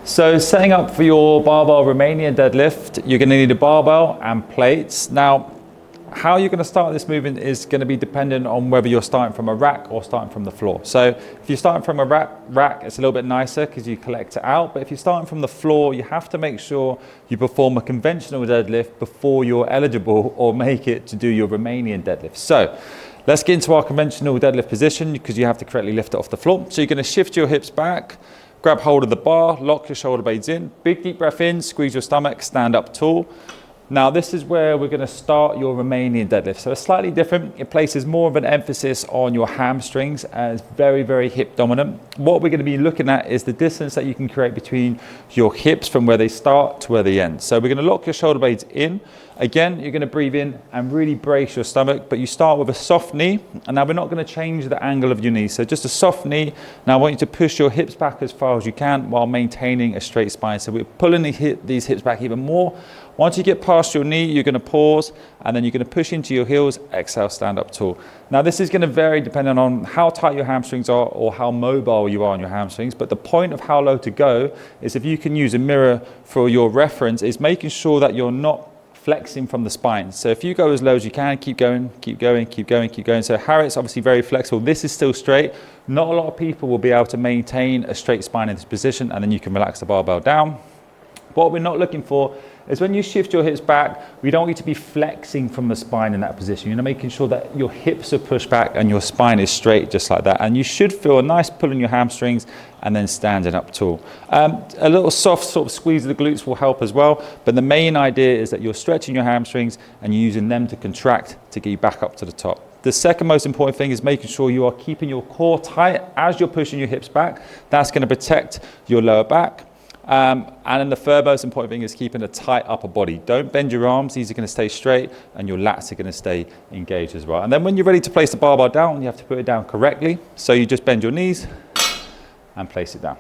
So setting up for your barbell Romanian deadlift, you're going to need a barbell and plates. Now, how you're going to start this movement is going to be dependent on whether you're starting from a rack or starting from the floor. So if you're starting from a rack, it's a little bit nicer because you collect it out. But if you're starting from the floor, you have to make sure you perform a conventional deadlift before you're eligible or make it to do your Romanian deadlift. So let's get into our conventional deadlift position because you have to correctly lift it off the floor. So you're going to shift your hips back, grab hold of the bar, lock your shoulder blades in, big deep breath in, squeeze your stomach, stand up tall. Now this is where we're going to start your Romanian deadlift. So it's slightly different. It places more of an emphasis on your hamstrings as very, very hip dominant. What we're going to be looking at is the distance that you can create between your hips from where they start to where they end. So we're going to lock your shoulder blades in. Again, you're going to breathe in and really brace your stomach, but you start with a soft knee. And now we're not going to change the angle of your knee. So just a soft knee. Now I want you to push your hips back as far as you can while maintaining a straight spine. So we're pulling these hips back even more. Once you get past your knee, you're going to pause and then you're going to push into your heels, exhale, stand up tall. Now this is going to vary depending on how tight your hamstrings are or how mobile you are on your hamstrings. But the point of how low to go is, if you can use a mirror for your reference, is making sure that you're not flexing from the spine. So if you go as low as you can, keep going, keep going, keep going, keep going. So Harriet's obviously very flexible. This is still straight. Not a lot of people will be able to maintain a straight spine in this position, and then you can relax the barbell down. What we're not looking for is when you shift your hips back, we don't want you to be flexing from the spine in that position. You're making sure that your hips are pushed back and your spine is straight, just like that. And you should feel a nice pull in your hamstrings and then standing up tall. A little soft sort of squeeze of the glutes will help as well. But the main idea is that you're stretching your hamstrings and you're using them to contract to get you back up to the top. The second most important thing is making sure you are keeping your core tight as you're pushing your hips back. That's going to protect your lower back. And then the third most important thing is keeping a tight upper body. Don't bend your arms, these are going to stay straight, and your lats are going to stay engaged as well. And then when you're ready to place the barbell down, you have to put it down correctly. So you just bend your knees and place it down.